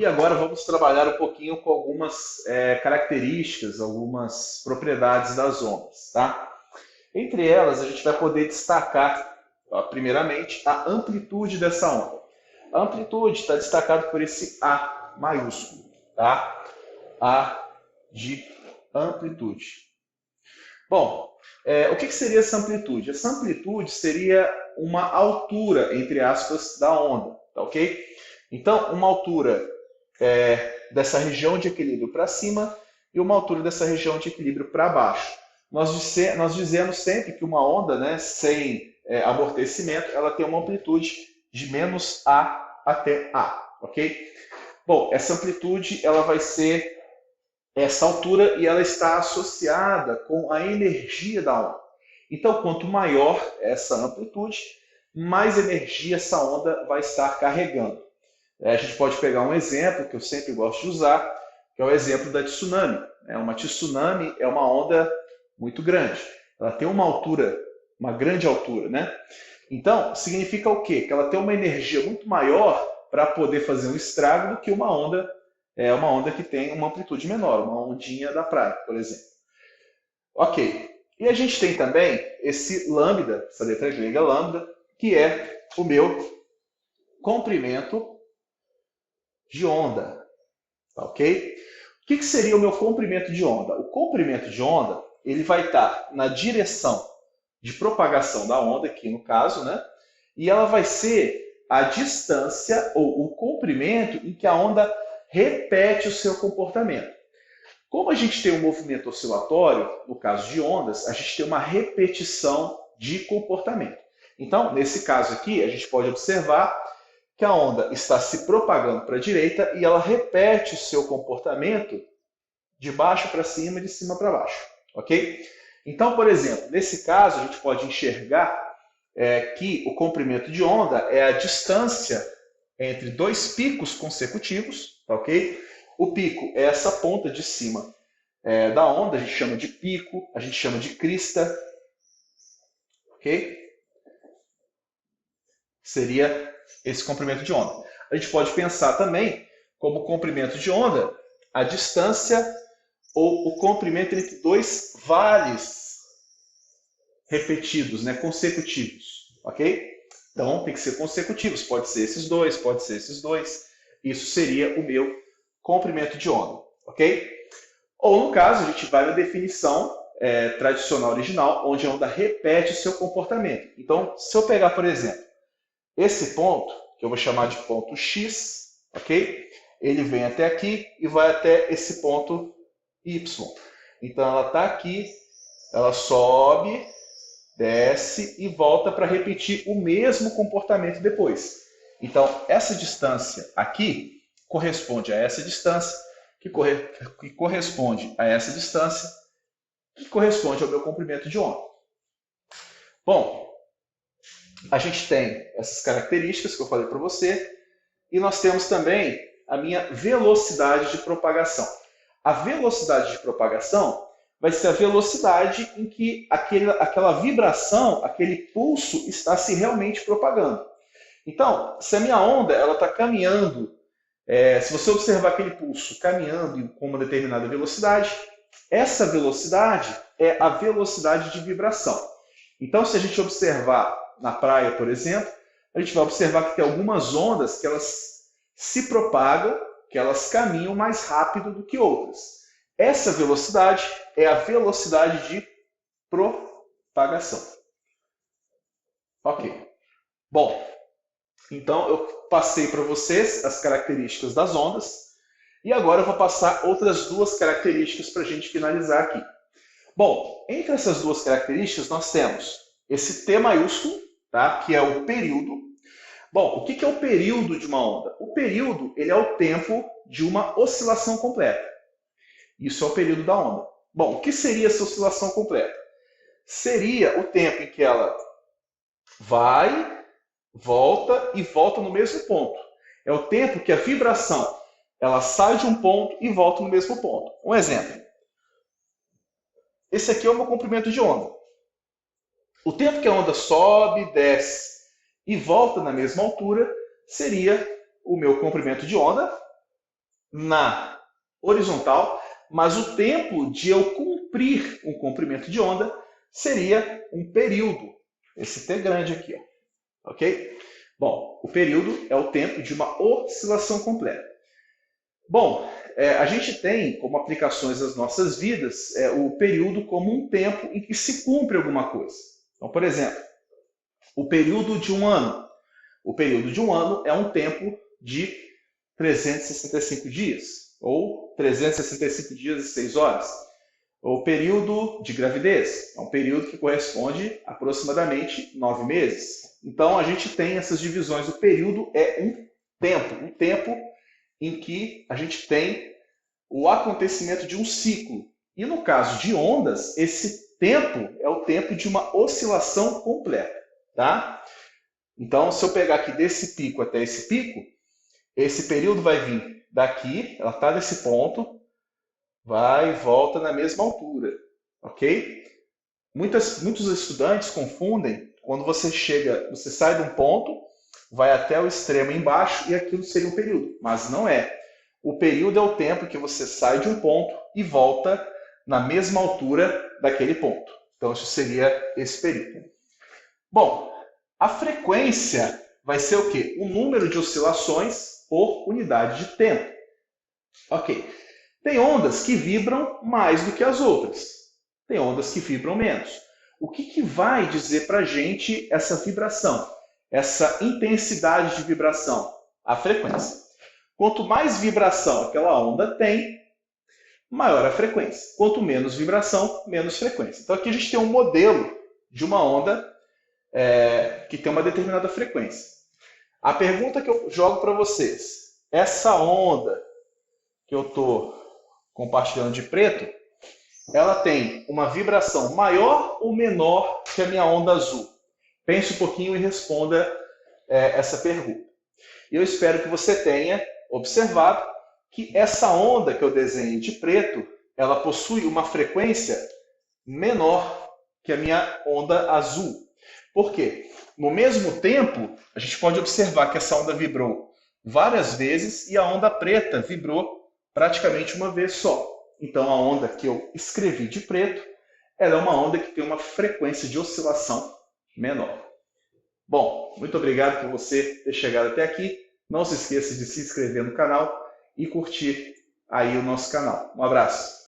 E agora vamos trabalhar um pouquinho com algumas características, algumas propriedades das ondas, tá? Entre elas, a gente vai poder destacar, ó, primeiramente, a amplitude dessa onda. A amplitude está destacada por esse A maiúsculo, tá? A de amplitude. Bom, o que seria essa amplitude? Essa amplitude seria uma altura, entre aspas, da onda, tá ok? Então, uma altura dessa região de equilíbrio para cima e uma altura dessa região de equilíbrio para baixo. Nós dizemos sempre que uma onda, né, sem amortecimento, ela tem uma amplitude de menos A até A, ok? Bom, essa amplitude ela vai ser essa altura e ela está associada com a energia da onda. Então, quanto maior essa amplitude, mais energia essa onda vai estar carregando. A gente pode pegar um exemplo que eu sempre gosto de usar, que é o exemplo da tsunami. Uma tsunami é uma onda muito grande. Ela tem uma altura, uma grande altura, né? Então, significa o quê? Que ela tem uma energia muito maior para poder fazer um estrago do que uma onda que tem uma amplitude menor, uma ondinha da praia, por exemplo. Ok. E a gente tem também esse lambda, essa letra grega lambda, que é o meu comprimento de onda. Tá, ok? O que seria o meu comprimento de onda? O comprimento de onda ele vai estar na direção de propagação da onda, aqui no caso, né? E ela vai ser a distância ou o comprimento em que a onda repete o seu comportamento. Como a gente tem um movimento oscilatório, no caso de ondas, a gente tem uma repetição de comportamento. Então, nesse caso aqui, a gente pode observar que a onda está se propagando para a direita e ela repete o seu comportamento de baixo para cima e de cima para baixo. Ok? Então, por exemplo, nesse caso, a gente pode enxergar que o comprimento de onda é a distância entre dois picos consecutivos, tá, ok? O pico é essa ponta de cima da onda, a gente chama de pico, a gente chama de crista, ok? Seria esse comprimento de onda. A gente pode pensar também como comprimento de onda a distância ou o comprimento entre dois vales repetidos, né, consecutivos, ok? Então tem que ser consecutivos, pode ser esses dois, pode ser esses dois. Isso seria o meu comprimento de onda, ok? Ou no caso, a gente vai na definição tradicional original, onde a onda repete o seu comportamento. Então, se eu pegar, por exemplo, esse ponto, que eu vou chamar de ponto X, ok? Ele vem até aqui e vai até esse ponto Y. Então ela está aqui, ela sobe, desce e volta para repetir o mesmo comportamento depois. Então essa distância aqui corresponde a essa distância, que corresponde a essa distância, que corresponde ao meu comprimento de onda. Bom, a gente tem essas características que eu falei para você, e nós temos também a minha velocidade de propagação. A velocidade de propagação vai ser a velocidade em que aquela vibração, aquele pulso está se realmente propagando. Então, se a minha onda está caminhando, se você observar aquele pulso caminhando com uma determinada velocidade, essa velocidade é a velocidade de vibração. Então, se a gente observar na praia, por exemplo, a gente vai observar que tem algumas ondas que elas se propagam, que elas caminham mais rápido do que outras. Essa velocidade é a velocidade de propagação. Ok. Bom, então eu passei para vocês as características das ondas e agora eu vou passar outras duas características para a gente finalizar aqui. Bom, entre essas duas características nós temos esse T maiúsculo, tá? Que é o período. Bom, o que é o período de uma onda? O período ele é o tempo de uma oscilação completa. Isso é o período da onda. Bom, o que seria essa oscilação completa? Seria o tempo em que ela vai, volta e volta no mesmo ponto. É o tempo que a vibração ela sai de um ponto e volta no mesmo ponto. Um exemplo. Esse aqui é o meu comprimento de onda. O tempo que a onda sobe, desce e volta na mesma altura seria o meu comprimento de onda, na horizontal, mas o tempo de eu cumprir um comprimento de onda seria um período, esse T grande aqui, ó, ok? Bom, o período é o tempo de uma oscilação completa. Bom, a gente tem como aplicações das nossas vidas o período como um tempo em que se cumpre alguma coisa. Então, por exemplo, o período de um ano. O período de um ano é um tempo de 365 dias, ou 365 dias e 6 horas. O período de gravidez é um período que corresponde a aproximadamente 9 meses. Então, a gente tem essas divisões. O período é um tempo em que a gente tem o acontecimento de um ciclo. E no caso de ondas, esse tempo é o tempo de uma oscilação completa, tá? Então, se eu pegar aqui desse pico até esse pico, esse período vai vir daqui, ela está nesse ponto, vai e volta na mesma altura, ok? Muitos estudantes confundem quando você sai de um ponto, vai até o extremo embaixo e aquilo seria um período, mas não é. O período é o tempo que você sai de um ponto e volta na mesma altura daquele ponto. Então, isso seria esse período. Bom, a frequência vai ser o quê? O número de oscilações por unidade de tempo. Ok. Tem ondas que vibram mais do que as outras. Tem ondas que vibram menos. O que vai dizer para a gente essa vibração? Essa intensidade de vibração? A frequência. Quanto mais vibração aquela onda tem, maior a frequência. Quanto menos vibração, menos frequência. Então aqui a gente tem um modelo de uma onda que tem uma determinada frequência. A pergunta que eu jogo para vocês, essa onda que eu estou compartilhando de preto, ela tem uma vibração maior ou menor que a minha onda azul? Pense um pouquinho e responda essa pergunta. E eu espero que você tenha observado que essa onda que eu desenhei de preto, ela possui uma frequência menor que a minha onda azul. Por quê? No mesmo tempo, a gente pode observar que essa onda vibrou várias vezes e a onda preta vibrou praticamente uma vez só. Então, a onda que eu escrevi de preto, ela é uma onda que tem uma frequência de oscilação menor. Bom, muito obrigado por você ter chegado até aqui. Não se esqueça de se inscrever no canal e curtir aí o nosso canal. Um abraço.